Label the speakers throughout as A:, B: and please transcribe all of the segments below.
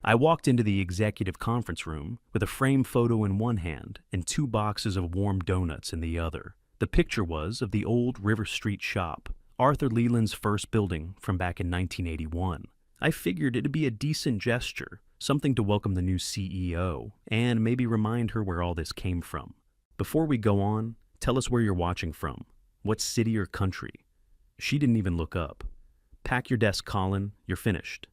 A: I walked into the executive conference room with a framed photo in one hand and two boxes of warm donuts in the other. The picture was of the old River Street shop, Arthur Leland's first building from back in 1981. I figured it'd be a decent gesture, something to welcome the new CEO, and maybe remind her where all this came from. Before we go on, tell us where you're watching from. What city or country? She didn't even look up. Pack your desk, Colin. You're finished.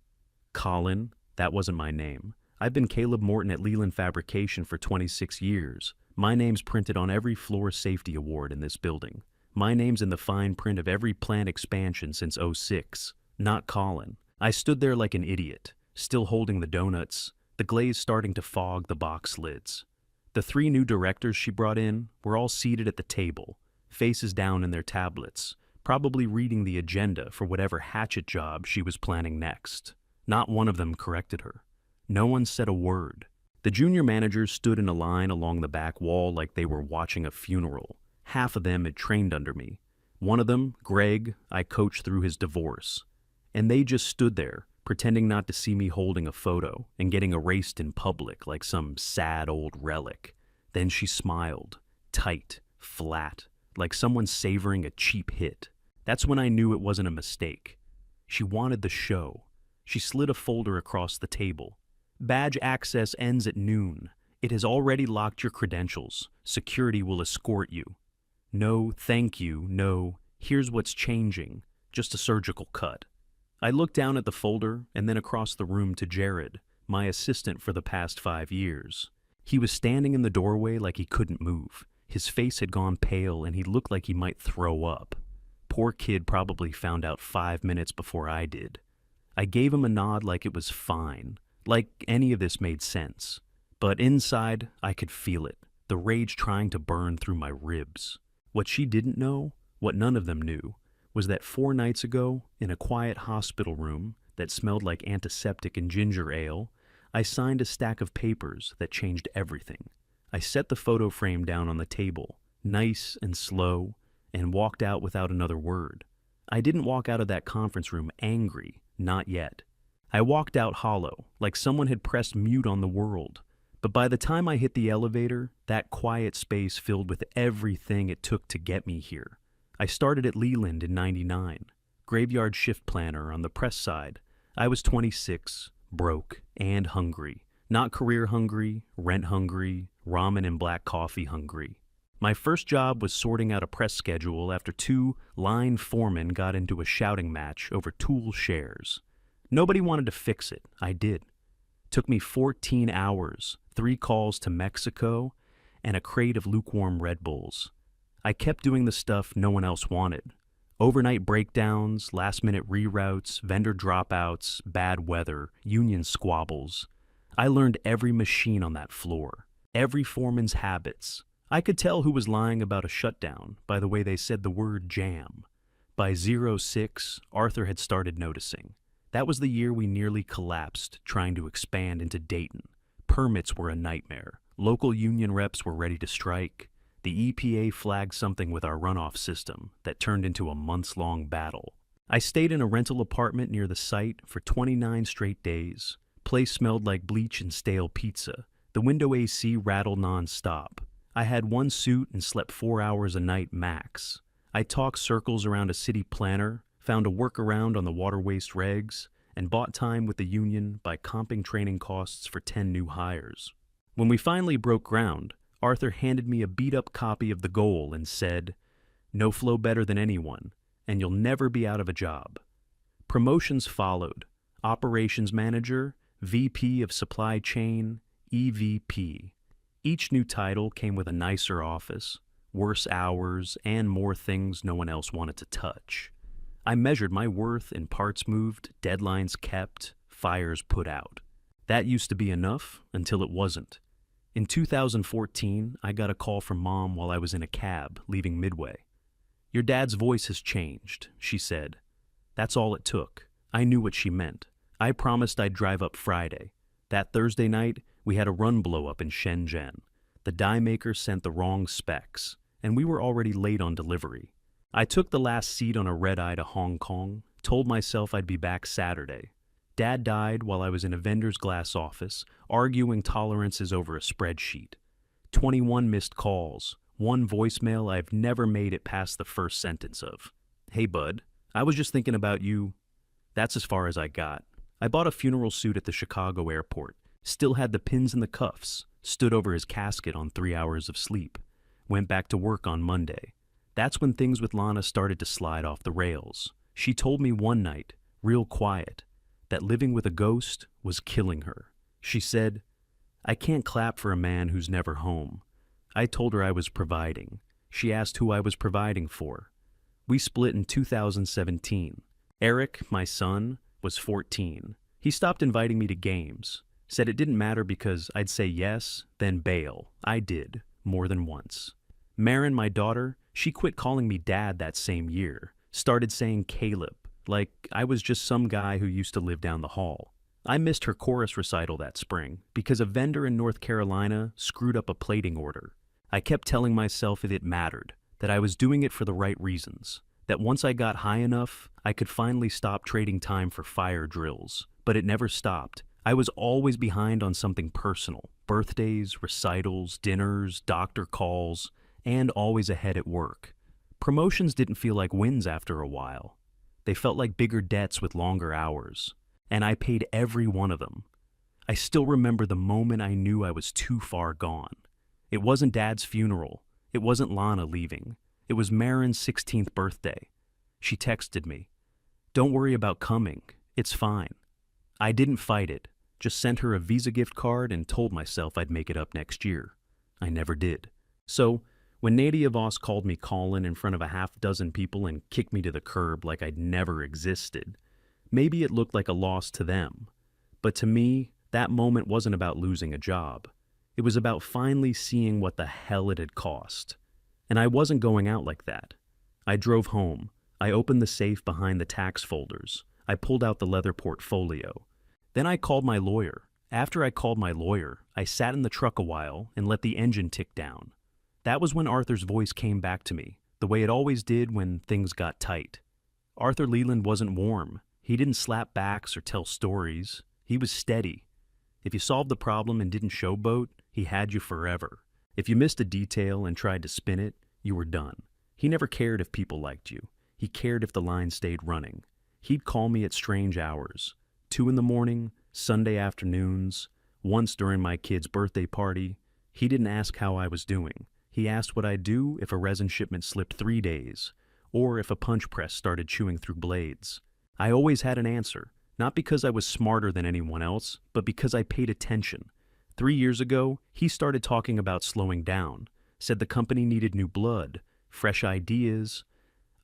A: Colin? That wasn't my name. I've been Caleb Morton at Leland Fabrication for 26 years. My name's printed on every floor safety award in this building. My name's in the fine print of every plant expansion since '06. Not Colin. I stood there like an idiot, still holding the donuts, the glaze starting to fog the box lids. The three new directors she brought in were all seated at the table, faces down in their tablets, probably reading the agenda for whatever hatchet job she was planning next. Not one of them corrected her. No one said a word. The junior managers stood in a line along the back wall like they were watching a funeral. Half of them had trained under me. One of them, Greg, I coached through his divorce. And they just stood there, pretending not to see me holding a photo and getting erased in public like some sad old relic. Then she smiled, tight, flat, like someone savoring a cheap hit. That's when I knew it wasn't a mistake. She wanted the show. She slid a folder across the table. Badge access ends at noon. It has already locked your credentials. Security will escort you. No, thank you, no, here's what's changing. Just a surgical cut. I looked down at the folder and then across the room to Jared, my assistant for the past 5 years. He was standing in the doorway like he couldn't move. His face had gone pale and he looked like he might throw up. Poor kid probably found out 5 minutes before I did. I gave him a nod like it was fine, like any of this made sense. But inside, I could feel it, the rage trying to burn through my ribs. What she didn't know, what none of them knew, was that 4 nights ago, in a quiet hospital room that smelled like antiseptic and ginger ale, I signed a stack of papers that changed everything. I set the photo frame down on the table, nice and slow, and walked out without another word. I didn't walk out of that conference room angry, not yet. I walked out hollow, like someone had pressed mute on the world. But by the time I hit the elevator, that quiet space filled with everything it took to get me here. I started at Leland in '99, graveyard shift planner on the press side. I was 26, broke, and hungry. Not career hungry, rent hungry, ramen and black coffee hungry. My first job was sorting out a press schedule after 2 line foremen got into a shouting match over tool shares. Nobody wanted to fix it. I did. Took me 14 hours, 3 calls to Mexico, and a crate of lukewarm Red Bulls. I kept doing the stuff no one else wanted. Overnight breakdowns, last-minute reroutes, vendor dropouts, bad weather, union squabbles. I learned every machine on that floor, every foreman's habits. I could tell who was lying about a shutdown by the way they said the word jam. By '06, Arthur had started noticing. That was the year we nearly collapsed trying to expand into Dayton. Permits were a nightmare. Local union reps were ready to strike. The EPA flagged something with our runoff system that turned into a months-long battle. I stayed in a rental apartment near the site for 29 straight days. Place smelled like bleach and stale pizza. The window AC rattled non-stop. I had 1 suit and slept 4 hours a night max. I talked circles around a city planner, found a workaround on the water waste regs, and bought time with the union by comping training costs for 10 new hires. When we finally broke ground, Arthur handed me a beat-up copy of the goal and said, "No flow better than anyone, and you'll never be out of a job." Promotions followed. Operations Manager, VP of Supply Chain, EVP. Each new title came with a nicer office, worse hours, and more things no one else wanted to touch. I measured my worth in parts moved, deadlines kept, fires put out. That used to be enough until it wasn't. In 2014, I got a call from Mom while I was in a cab leaving Midway. "Your dad's voice has changed," she said. That's all it took. I knew what she meant. I promised I'd drive up Friday. That Thursday night, we had a run blow up in Shenzhen. The die maker sent the wrong specs, and we were already late on delivery. I took the last seat on a red-eye to Hong Kong, told myself I'd be back Saturday. Dad died while I was in a vendor's glass office, arguing tolerances over a spreadsheet. 21 missed calls, one voicemail I've never made it past the first sentence of. Hey bud, I was just thinking about you. That's as far as I got. I bought a funeral suit at the Chicago airport, still had the pins in the cuffs, stood over his casket on 3 hours of sleep, went back to work on Monday. That's when things with Lana started to slide off the rails. She told me one night, real quiet, that living with a ghost was killing her. She said, I can't clap for a man who's never home. I told her I was providing. She asked who I was providing for. We split in 2017. Eric, my son, was 14. He stopped inviting me to games, said it didn't matter because I'd say yes, then bail. I did, more than once. Marin, my daughter, she quit calling me dad that same year, started saying Caleb, like I was just some guy who used to live down the hall. I missed her chorus recital that spring because a vendor in North Carolina screwed up a plating order. I kept telling myself that it mattered, that I was doing it for the right reasons, that once I got high enough, I could finally stop trading time for fire drills. But it never stopped. I was always behind on something personal. Birthdays, recitals, dinners, doctor calls, and always ahead at work. Promotions didn't feel like wins after a while. They felt like bigger debts with longer hours. And I paid every one of them. I still remember the moment I knew I was too far gone. It wasn't Dad's funeral. It wasn't Lana leaving. It was Marin's 16th birthday. She texted me, "Don't worry about coming. It's fine." I didn't fight it, just sent her a Visa gift card and told myself I'd make it up next year. I never did. So, when Nadia Voss called me Colin in front of a half dozen people and kicked me to the curb like I'd never existed, maybe it looked like a loss to them. But to me, that moment wasn't about losing a job. It was about finally seeing what the hell it had cost. And I wasn't going out like that. I drove home. I opened the safe behind the tax folders. I pulled out the leather portfolio. Then I called my lawyer. After I called my lawyer, I sat in the truck a while and let the engine tick down. That was when Arthur's voice came back to me, the way it always did when things got tight. Arthur Leland wasn't warm. He didn't slap backs or tell stories. He was steady. If you solved the problem and didn't showboat, he had you forever. If you missed a detail and tried to spin it, you were done. He never cared if people liked you. He cared if the line stayed running. He'd call me at strange hours, 2 in the morning, Sunday afternoons, once during my kid's birthday party. He didn't ask how I was doing. He asked what I'd do if a resin shipment slipped 3 days, or if a punch press started chewing through blades. I always had an answer, not because I was smarter than anyone else, but because I paid attention. 3 years ago, he started talking about slowing down, said the company needed new blood, fresh ideas.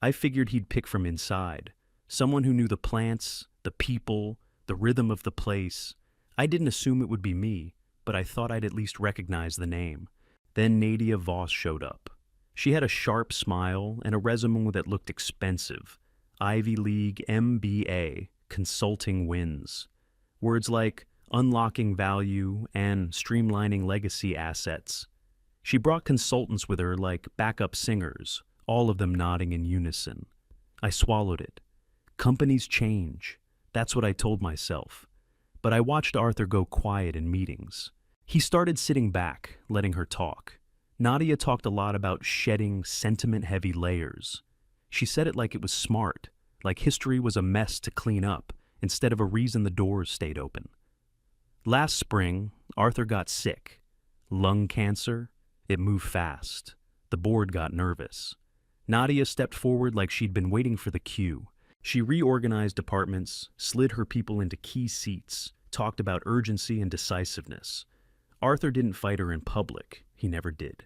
A: I figured he'd pick from inside, someone who knew the plants, the people, the rhythm of the place. I didn't assume it would be me, but I thought I'd at least recognize the name. Then Nadia Voss showed up. She had a sharp smile and a resume that looked expensive. Ivy League MBA, consulting wins. Words like unlocking value and streamlining legacy assets. She brought consultants with her like backup singers, all of them nodding in unison. I swallowed it. Companies change. That's what I told myself. But I watched Arthur go quiet in meetings. He started sitting back, letting her talk. Nadia talked a lot about shedding sentiment-heavy layers. She said it like it was smart, like history was a mess to clean up, instead of a reason the doors stayed open. Last spring, Arthur got sick. Lung cancer. It moved fast. The board got nervous. Nadia stepped forward like she'd been waiting for the cue. She reorganized departments, slid her people into key seats, talked about urgency and decisiveness. Arthur didn't fight her in public. He never did.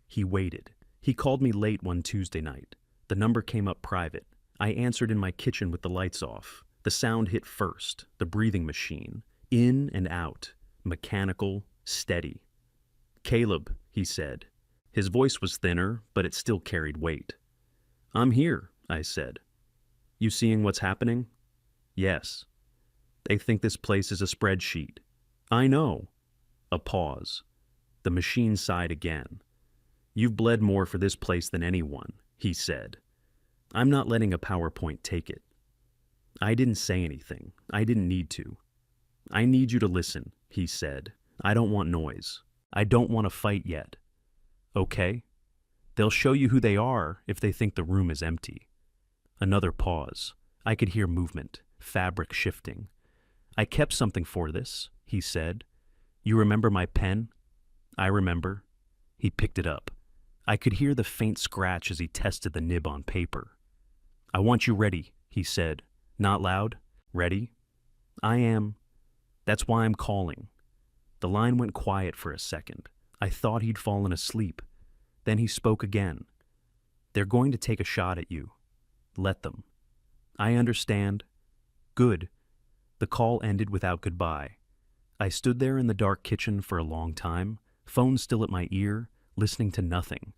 A: He waited. He called me late one Tuesday night. The number came up private. I answered in my kitchen with the lights off. The sound hit first, the breathing machine. In and out, mechanical, steady. "Caleb," he said. His voice was thinner, but it still carried weight. "I'm here," I said. "You seeing what's happening?" "Yes." "They think this place is a spreadsheet." "I know." A pause. The machine sighed again. "You've bled more for this place than anyone," he said. "I'm not letting a PowerPoint take it." I didn't say anything. I didn't need to. I need you to listen, he said. I don't want noise. I don't want to fight yet. Okay? They'll show you who they are if they think the room is empty. Another pause. I could hear movement, fabric shifting. I kept something for this, he said. You remember my pen? I remember. He picked it up. I could hear the faint scratch as he tested the nib on paper. I want you ready, he said. Not loud. Ready? I am. That's why I'm calling. The line went quiet for a second. I thought he'd fallen asleep. Then he spoke again. They're going to take a shot at you. Let them. I understand. Good. The call ended without goodbye. I stood there in the dark kitchen for a long time, phone still at my ear, listening to nothing.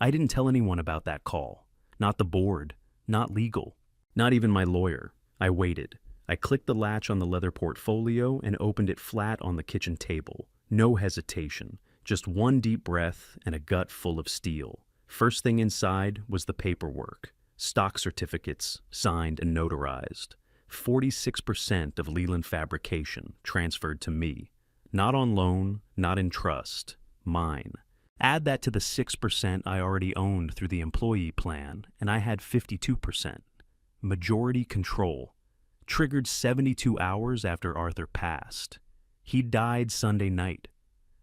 A: I didn't tell anyone about that call. Not the board. Not legal. Not even my lawyer. I waited. I clicked the latch on the leather portfolio and opened it flat on the kitchen table. No hesitation. Just one deep breath and a gut full of steel. First thing inside was the paperwork. Stock certificates, signed and notarized. 46% of Leland Fabrication transferred to me. Not on loan, not in trust. Mine. Add that to the 6% I already owned through the employee plan, and I had 52%. Majority control. Triggered 72 hours after Arthur passed. He died Sunday night.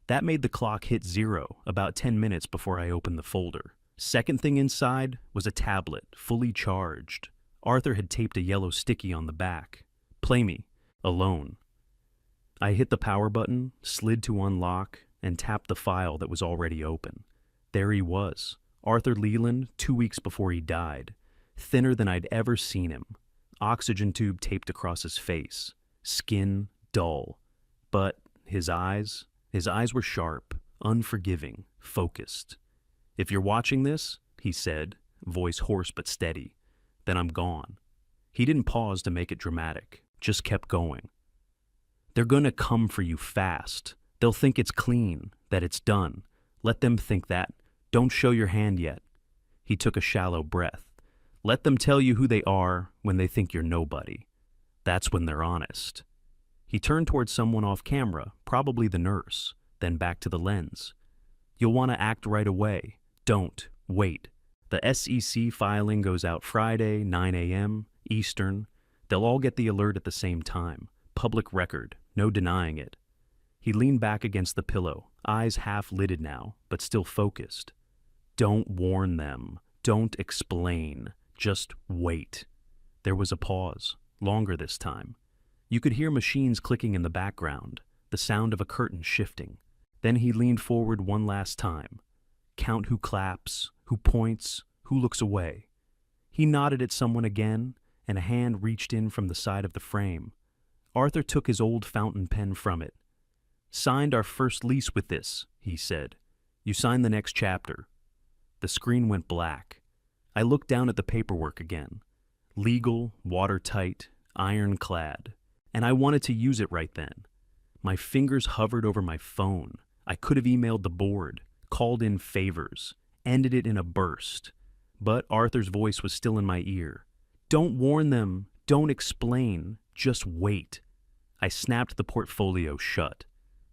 A: That made the clock hit 0 about 10 minutes before I opened the folder. Second thing inside was a tablet, fully charged. Arthur had taped a yellow sticky on the back. Play me. Alone. I hit the power button, slid to unlock, and tapped the file that was already open. There he was, Arthur Leland, 2 weeks before he died. Thinner than I'd ever seen him. Oxygen tube taped across his face. Skin dull. But his eyes were sharp, unforgiving, focused. If you're watching this, he said, voice hoarse but steady, then I'm gone. He didn't pause to make it dramatic, just kept going. They're gonna come for you fast. They'll think it's clean, that it's done. Let them think that. Don't show your hand yet. He took a shallow breath. Let them tell you who they are when they think you're nobody. That's when they're honest. He turned towards someone off camera, probably the nurse, then back to the lens. You'll want to act right away. Don't. Wait. The SEC filing goes out Friday, 9 a.m. Eastern. They'll all get the alert at the same time. Public record. No denying it. He leaned back against the pillow, eyes half-lidded now, but still focused. Don't warn them. Don't explain. Just wait. There was a pause, longer this time. You could hear machines clicking in the background, the sound of a curtain shifting. Then he leaned forward one last time. Count who claps, who points, who looks away. He nodded at someone again, and a hand reached in from the side of the frame. Arthur took his old fountain pen from it. Signed our first lease with this, he said. You sign the next chapter. The screen went black. I looked down at the paperwork again. Legal, watertight, ironclad. And I wanted to use it right then. My fingers hovered over my phone. I could have emailed the board, called in favors, ended it in a burst. But Arthur's voice was still in my ear. Don't warn them. Don't explain. Just wait. I snapped the portfolio shut.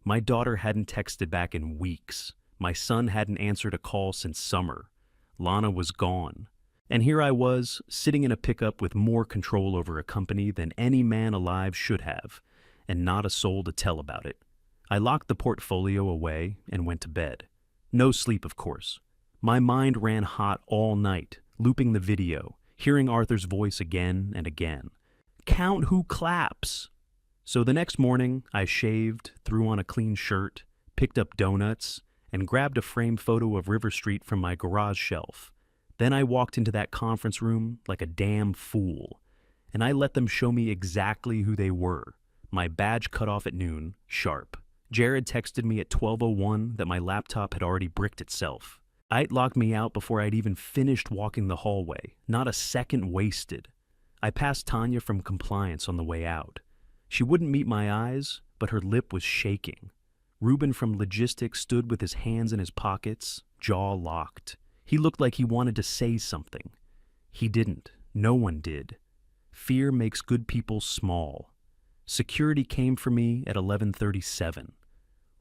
A: My daughter hadn't texted back in weeks. My son hadn't answered a call since summer. Lana was gone. And here I was, sitting in a pickup with more control over a company than any man alive should have, and not a soul to tell about it. I locked the portfolio away and went to bed. No sleep, of course. My mind ran hot all night, looping the video, hearing Arthur's voice again and again. Count who claps! So the next morning, I shaved, threw on a clean shirt, picked up donuts, and grabbed a framed photo of River Street from my garage shelf. Then I walked into that conference room like a damn fool, and I let them show me exactly who they were. My badge cut off at noon, sharp. Jared texted me at 12:01 that my laptop had already bricked itself. It locked me out before I'd even finished walking the hallway, not a second wasted. I passed Tanya from compliance on the way out. She wouldn't meet my eyes, but her lip was shaking. Ruben from logistics stood with his hands in his pockets, jaw locked. He looked like he wanted to say something. He didn't. No one did. Fear makes good people small. Security came for me at 11:37.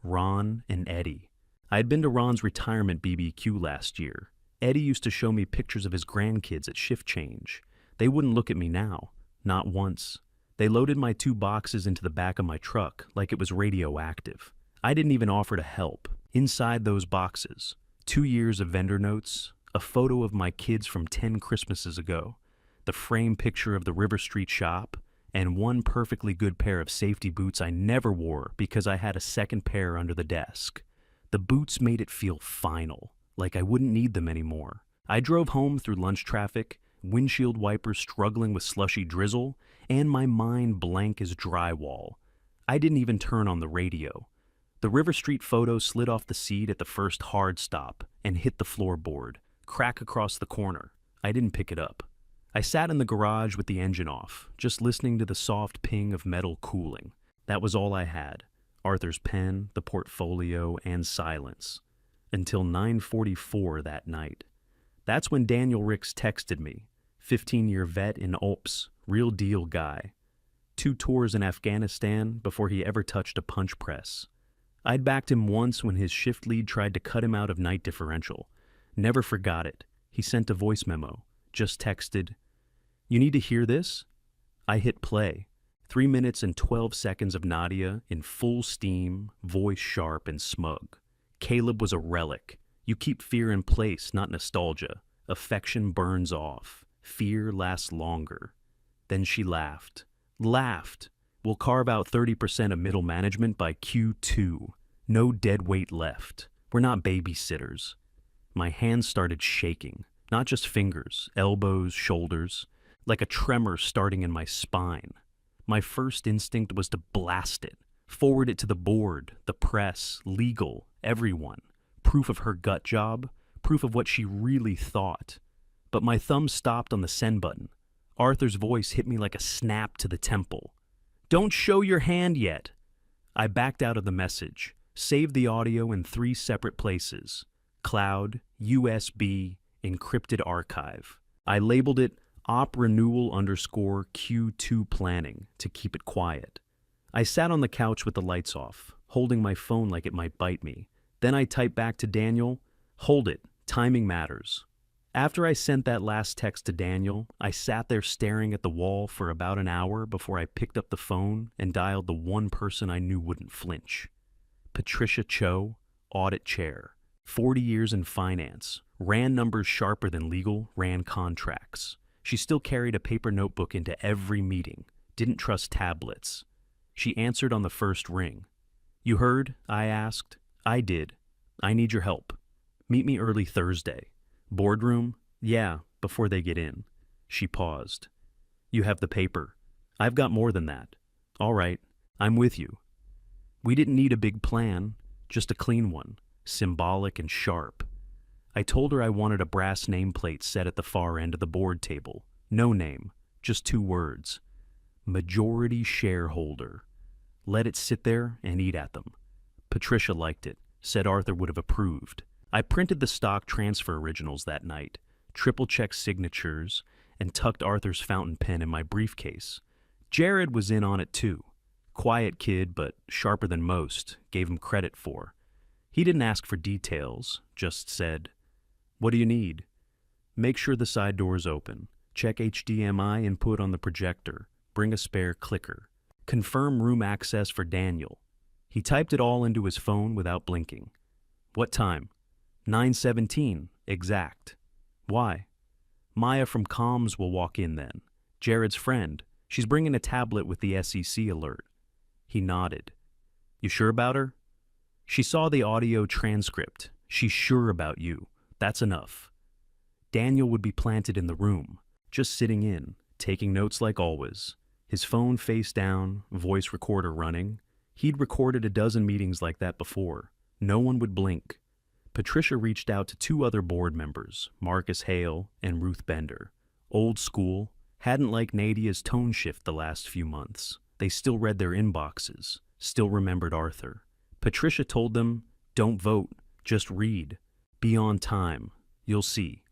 A: Ron and Eddie. I had been to Ron's retirement BBQ last year. Eddie used to show me pictures of his grandkids at shift change. They wouldn't look at me now. Not once. They loaded my 2 boxes into the back of my truck like it was radioactive. I didn't even offer to help. Inside those boxes, 2 years of vendor notes, a photo of my kids from 10 Christmases ago, the frame picture of the River Street shop, and 1 perfectly good pair of safety boots I never wore because I had a second pair under the desk. The boots made it feel final, like I wouldn't need them anymore. I drove home through lunch traffic, windshield wipers struggling with slushy drizzle, and my mind blank as drywall. I didn't even turn on the radio. The River Street photo slid off the seat at the first hard stop and hit the floorboard, crack across the corner. I didn't pick it up. I sat in the garage with the engine off, just listening to the soft ping of metal cooling. That was all I had. Arthur's pen, the portfolio, and silence. Until 9:44 that night. That's when Daniel Ricks texted me. 15-year vet in Ops, real deal guy. 2 tours in Afghanistan before he ever touched a punch press. I'd backed him once when his shift lead tried to cut him out of night differential. Never forgot it. He sent a voice memo. Just texted, "You need to hear this?" I hit play. 3 minutes and 12 seconds of Nadia in full steam, voice sharp and smug. Caleb was a relic. You keep fear in place, not nostalgia. Affection burns off. Fear lasts longer. Then she laughed. Laughed. We'll carve out 30% of middle management by Q2. No dead weight left. We're not babysitters. My hands started shaking. Not just fingers, elbows, shoulders. Like a tremor starting in my spine. My first instinct was to blast it. Forward it to the board, the press, legal, everyone. Proof of her gut job. Proof of what she really thought. But my thumb stopped on the send button. Arthur's voice hit me like a snap to the temple. "Don't show your hand yet." I backed out of the message, saved the audio in 3 separate places. Cloud, USB, encrypted archive. I labeled it op renewal _ Q2 planning to keep it quiet. I sat on the couch with the lights off, holding my phone like it might bite me. Then I typed back to Daniel, "Hold it, timing matters." After I sent that last text to Daniel, I sat there staring at the wall for about an hour before I picked up the phone and dialed the one person I knew wouldn't flinch. Patricia Cho, audit chair, 40 years in finance, ran numbers sharper than legal, ran contracts. She still carried a paper notebook into every meeting, didn't trust tablets. She answered on the first ring. "You heard?" I asked. "I did. I need your help. Meet me early Thursday. Boardroom? Yeah, before they get in." She paused. "You have the paper. I've got more than that. All right, I'm with you." We didn't need a big plan, just a clean one, symbolic and sharp. I told her I wanted a brass nameplate set at the far end of the board table. No name, just 2 words. Majority shareholder. Let it sit there and eat at them. Patricia liked it, said Arthur would have approved. I printed the stock transfer originals that night, triple-checked signatures, and tucked Arthur's fountain pen in my briefcase. Jared was in on it too. Quiet kid, but sharper than most, gave him credit for. He didn't ask for details, just said, "What do you need?" "Make sure the side door's open. Check HDMI input on the projector. Bring a spare clicker. Confirm room access for Daniel." He typed it all into his phone without blinking. "What time?" 9:17, exact. "Why?" "Maya from comms will walk in then. Jared's friend. She's bringing a tablet with the SEC alert." He nodded. "You sure about her?" "She saw the audio transcript. She's sure about you. That's enough." Daniel would be planted in the room, just sitting in, taking notes like always. His phone face down, voice recorder running. He'd recorded a dozen meetings like that before. No one would blink. Patricia reached out to 2 other board members, Marcus Hale and Ruth Bender. Old school, hadn't liked Nadia's tone shift the last few months. They still read their inboxes, still remembered Arthur. Patricia told them, "Don't vote, just read. Be on time. You'll see."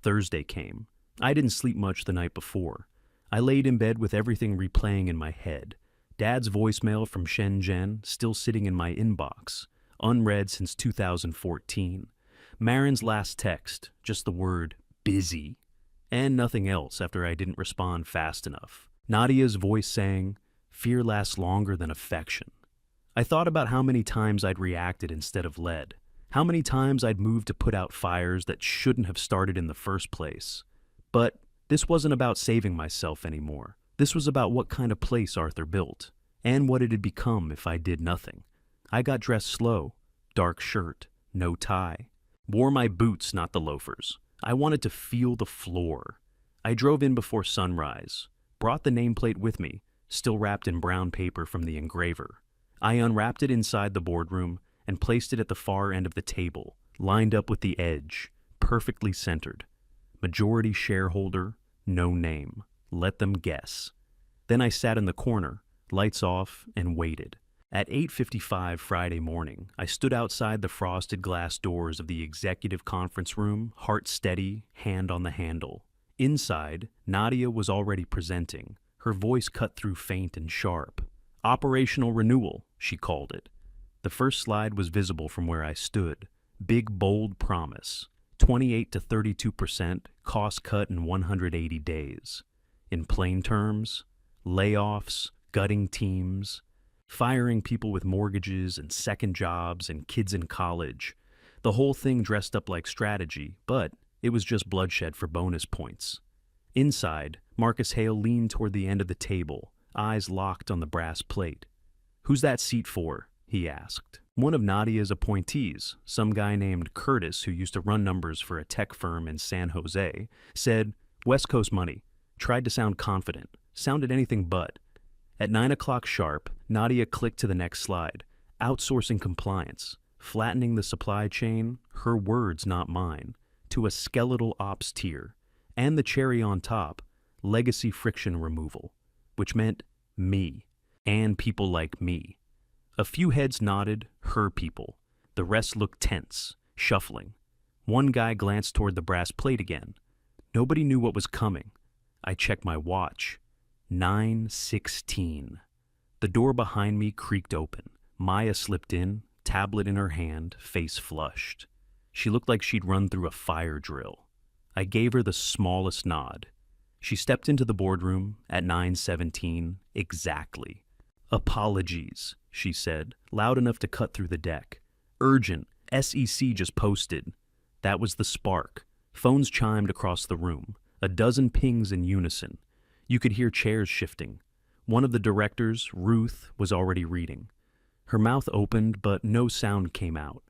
A: Thursday came. I didn't sleep much the night before. I laid in bed with everything replaying in my head. Dad's voicemail from Shenzhen still sitting in my inbox, unread since 2014. Marin's last text, just the word busy, and nothing else after I didn't respond fast enough. Nadia's voice saying, "Fear lasts longer than affection." I thought about how many times I'd reacted instead of led, how many times I'd moved to put out fires that shouldn't have started in the first place. But this wasn't about saving myself anymore. This was about what kind of place Arthur built, and what it'd become if I did nothing. I got dressed slow, dark shirt, no tie. Wore my boots, not the loafers. I wanted to feel the floor. I drove in before sunrise, brought the nameplate with me, still wrapped in brown paper from the engraver. I unwrapped it inside the boardroom and placed it at the far end of the table, lined up with the edge, perfectly centered. Majority shareholder, no name. Let them guess. Then I sat in the corner, lights off, and waited. At 8:55 Friday morning, I stood outside the frosted glass doors of the executive conference room, heart steady, hand on the handle. Inside, Nadia was already presenting, her voice cut through faint and sharp. Operational renewal, she called it. The first slide was visible from where I stood. Big, bold promise. 28 to 32% cost cut in 180 days. In plain terms, layoffs, gutting teams, firing people with mortgages and second jobs and kids in college. The whole thing dressed up like strategy, but it was just bloodshed for bonus points. Inside, Marcus Hale leaned toward the end of the table, eyes locked on the brass plate. "Who's that seat for?" he asked. One of Nadia's appointees, some guy named Curtis who used to run numbers for a tech firm in San Jose, said, "West Coast money." Tried to sound confident. Sounded anything but. At 9 o'clock sharp, Nadia clicked to the next slide. Outsourcing compliance, flattening the supply chain, her words, not mine, to a skeletal ops tier. And the cherry on top, legacy friction removal, which meant me, and people like me. A few heads nodded, her people. The rest looked tense, shuffling. One guy glanced toward the brass plate again. Nobody knew what was coming. I checked my watch. 9:16. The door behind me creaked open. Maya slipped in, tablet in her hand, face flushed. She looked like she'd run through a fire drill. I gave her the smallest nod. She stepped into the boardroom at 9:17 exactly. "Apologies," she said, loud enough to cut through the deck. "Urgent. SEC just posted." That was the spark. Phones chimed across the room. A dozen pings in unison. You could hear chairs shifting. One of the directors, Ruth, was already reading. Her mouth opened, but no sound came out.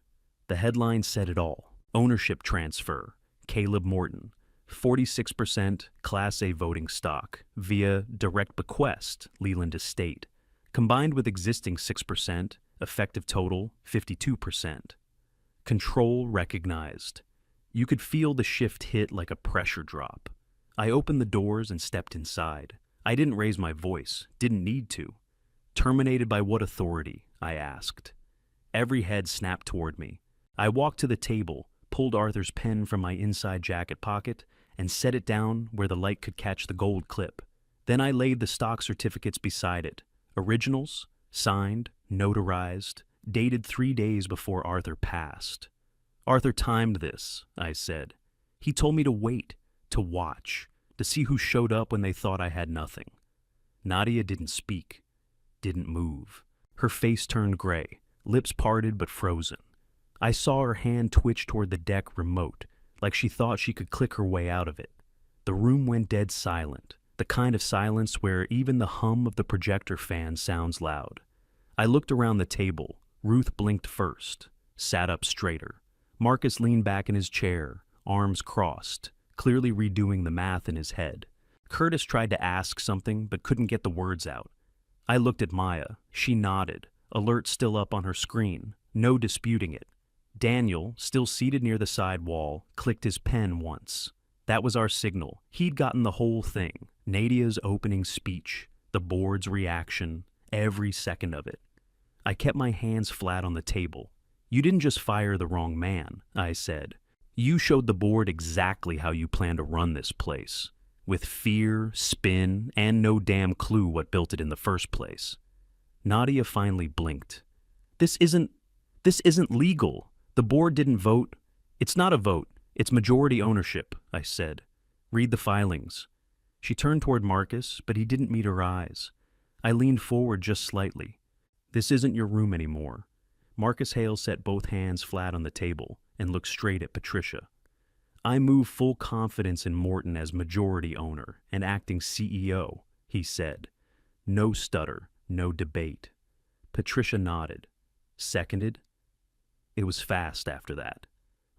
A: The headline said it all. Ownership transfer. Caleb Morton. 46% Class A voting stock via direct bequest, Leland Estate. Combined with existing 6%, effective total 52%. Control recognized. You could feel the shift hit like a pressure drop. I opened the doors and stepped inside. I didn't raise my voice, didn't need to. Terminated by what authority? I asked. Every head snapped toward me. I walked to the table, pulled Arthur's pen from my inside jacket pocket, and set it down where the light could catch the gold clip. Then I laid the stock certificates beside it. Originals, signed, notarized, dated 3 days before Arthur passed. "Arthur timed this," I said. "He told me to wait, to watch, to see who showed up when they thought I had nothing." Nadia didn't speak, didn't move. Her face turned gray, lips parted but frozen. I saw her hand twitch toward the deck remote, like she thought she could click her way out of it. The room went dead silent, the kind of silence where even the hum of the projector fan sounds loud. I looked around the table. Ruth blinked first, sat up straighter. Marcus leaned back in his chair, arms crossed, clearly redoing the math in his head. Curtis tried to ask something but couldn't get the words out. I looked at Maya. She nodded, alert still up on her screen, no disputing it. Daniel, still seated near the side wall, clicked his pen once. That was our signal. He'd gotten the whole thing. Nadia's opening speech, the board's reaction, every second of it. I kept my hands flat on the table. "You didn't just fire the wrong man," I said. "You showed the board exactly how you plan to run this place. with fear, spin, and no damn clue what built it in the first place. Nadia finally blinked. This isn't legal. The board didn't vote. It's not a vote. It's majority ownership, I said. Read the filings. She turned toward Marcus, but he didn't meet her eyes. I leaned forward just slightly. This isn't your room anymore. Marcus Hale set both hands flat on the table and looked straight at Patricia. I move full confidence in Morton as majority owner and acting CEO, he said. No stutter, no debate. Patricia nodded. Seconded. It was fast after that.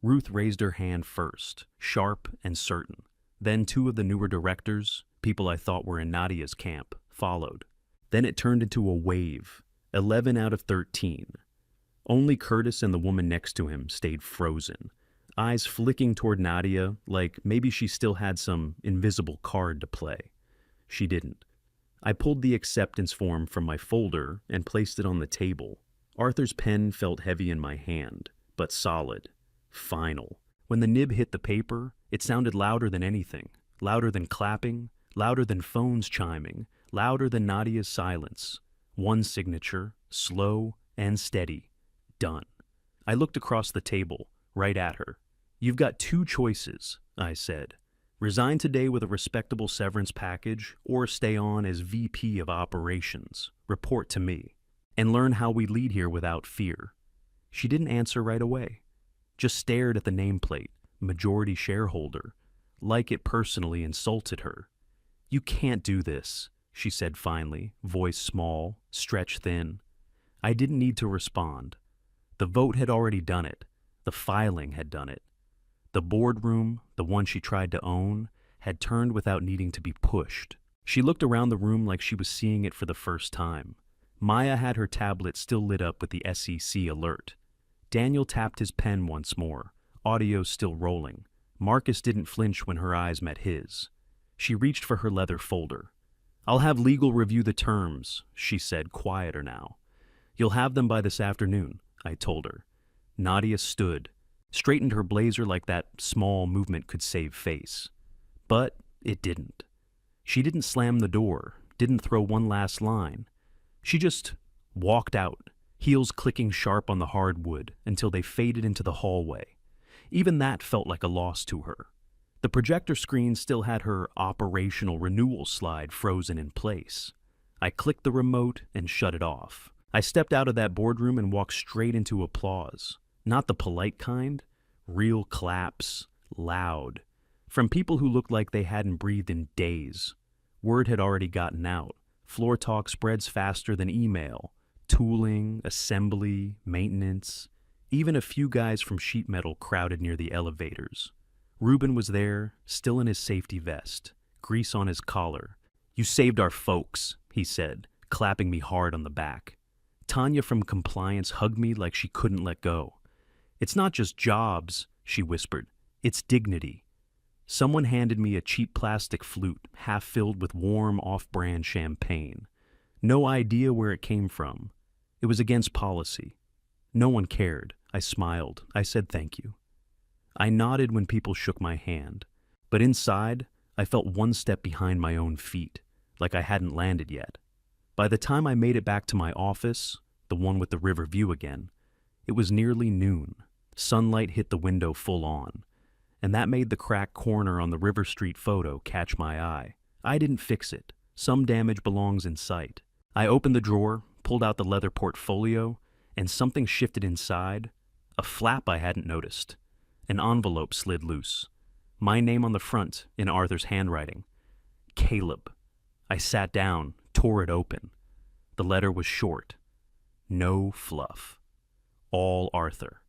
A: Ruth raised her hand first, sharp and certain. Then two of the newer directors, people I thought were in Nadia's camp, followed. Then it turned into a wave, 11 out of 13. Only Curtis and the woman next to him stayed frozen, eyes flicking toward Nadia like maybe she still had some invisible card to play. She didn't. I pulled the acceptance form from my folder and placed it on the table. Arthur's pen felt heavy in my hand, but solid. Final. When the nib hit the paper, it sounded louder than anything, louder than clapping, louder than phones chiming, louder than Nadia's silence. One signature, slow and steady. Done. I looked across the table, right at her. You've got two choices, I said. Resign today with a respectable severance package, or stay on as VP of Operations, report to me, and learn how we lead here without fear. She didn't answer right away, just stared at the nameplate, majority shareholder, like it personally insulted her. You can't do this, she said finally, voice small, stretch thin. I didn't need to respond. The vote had already done it. The filing had done it. The boardroom, the one she tried to own, had turned without needing to be pushed. She looked around the room like she was seeing it for the first time. Maya had her tablet still lit up with the SEC alert. Daniel tapped his pen once more, audio still rolling. Marcus didn't flinch when her eyes met his. She reached for her leather folder. I'll have legal review the terms, she said, quieter now. You'll have them by this afternoon, I told her. Nadia stood, straightened her blazer like that small movement could save face. But it didn't. She didn't slam the door, didn't throw one last line. She just walked out, heels clicking sharp on the hardwood until they faded into the hallway. Even that felt like a loss to her. The projector screen still had her operational renewal slide frozen in place. I clicked the remote and shut it off. I stepped out of that boardroom and walked straight into applause. Not the polite kind, real claps, loud, from people who looked like they hadn't breathed in days. Word had already gotten out. Floor talk spreads faster than email. Tooling, assembly, maintenance. Even a few guys from sheet metal crowded near the elevators. Reuben was there, still in his safety vest, grease on his collar. You saved our folks, he said, clapping me hard on the back. Tanya from compliance hugged me like she couldn't let go. It's not just jobs, she whispered. It's dignity. Someone handed me a cheap plastic flute, half filled with warm, off-brand champagne. No idea where it came from. It was against policy. No one cared. I smiled. I said thank you. I nodded when people shook my hand, but inside, I felt one step behind my own feet, like I hadn't landed yet. By the time I made it back to my office, the one with the river view again, it was nearly noon. Sunlight hit the window full on, and that made the cracked corner on the River Street photo catch my eye. I didn't fix it. Some damage belongs in sight. I opened the drawer, pulled out the leather portfolio, and something shifted inside. A flap I hadn't noticed. An envelope slid loose. My name on the front in Arthur's handwriting. Caleb. I sat down, tore it open. The letter was short. No fluff. All Arthur.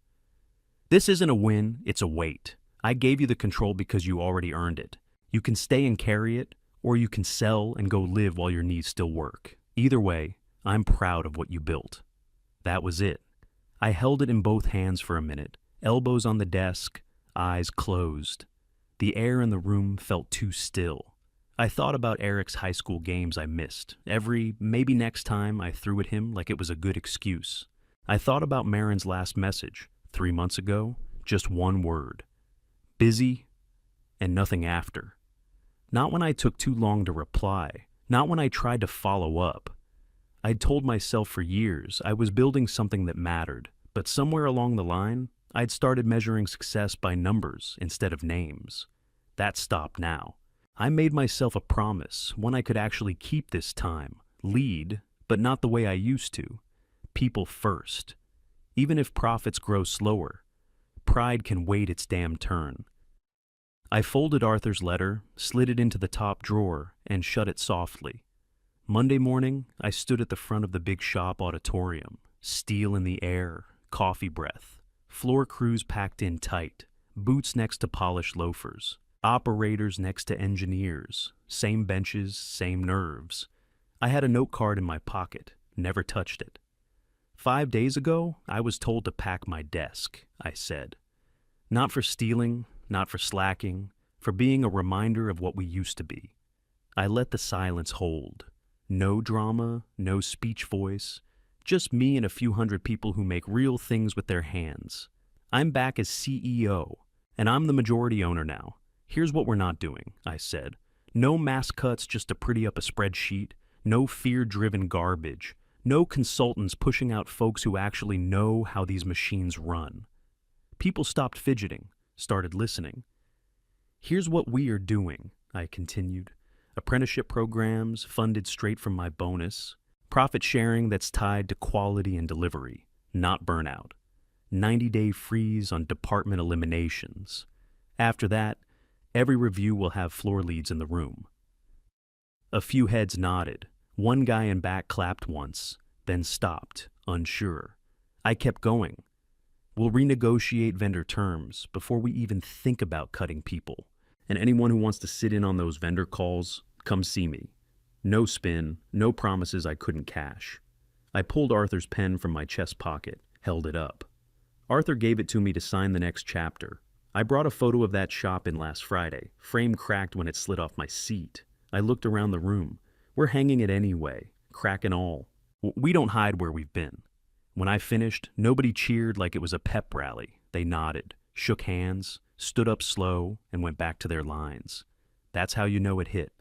A: This isn't a win, it's a wait. I gave you the control because you already earned it. You can stay and carry it, or you can sell and go live while your knees still work. Either way, I'm proud of what you built. That was it. I held it in both hands for a minute, elbows on the desk, eyes closed. The air in the room felt too still. I thought about Eric's high school games I missed. Every maybe next time I threw at him like it was a good excuse. I thought about Marin's last message, 3 months ago, just one word. Busy, and nothing after. Not when I took too long to reply. Not when I tried to follow up. I'd told myself for years I was building something that mattered, but somewhere along the line, I'd started measuring success by numbers instead of names. That stopped now. I made myself a promise, one I could actually keep this time. Lead, but not the way I used to. People first. Even if profits grow slower, pride can wait its damn turn. I folded Arthur's letter, slid it into the top drawer, and shut it softly. Monday morning, I stood at the front of the big shop auditorium, steel in the air, coffee breath, floor crews packed in tight, boots next to polished loafers, operators next to engineers, same benches, same nerves. I had a note card in my pocket, never touched it. 5 days ago, I was told to pack my desk, I said. Not for stealing, not for slacking, for being a reminder of what we used to be. I let the silence hold. No drama, no speech voice, just me and a few hundred people who make real things with their hands. I'm back as CEO, and I'm the majority owner now. Here's what we're not doing, I said. No mass cuts just to pretty up a spreadsheet, no fear-driven garbage, no consultants pushing out folks who actually know how these machines run. People stopped fidgeting, started listening. Here's what we are doing, I continued. Apprenticeship programs funded straight from my bonus. Profit sharing that's tied to quality and delivery, not burnout. 90-day freeze on department eliminations. After that, every review will have floor leads in the room. A few heads nodded. One guy in back clapped once, then stopped, unsure. I kept going. We'll renegotiate vendor terms before we even think about cutting people. And anyone who wants to sit in on those vendor calls, come see me. No spin, no promises I couldn't cash. I pulled Arthur's pen from my chest pocket, held it up. Arthur gave it to me to sign the next chapter. I brought a photo of that shop in last Friday, frame cracked when it slid off my seat. I looked around the room. We're hanging it anyway, crack and all. We don't hide where we've been. When I finished, nobody cheered like it was a pep rally. They nodded, shook hands, stood up slow, and went back to their lines. That's how you know it hit.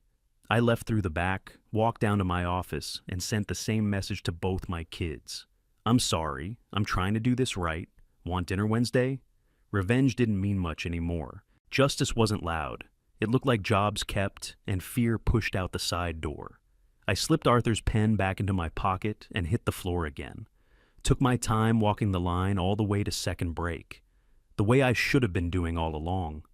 A: I left through the back, walked down to my office, and sent the same message to both my kids. I'm sorry, I'm trying to do this right. Want dinner Wednesday? Revenge didn't mean much anymore. Justice wasn't loud. It looked like jobs kept, and fear pushed out the side door. I slipped Arthur's pen back into my pocket and hit the floor again. Took my time walking the line all the way to second break. The way I should have been doing all along.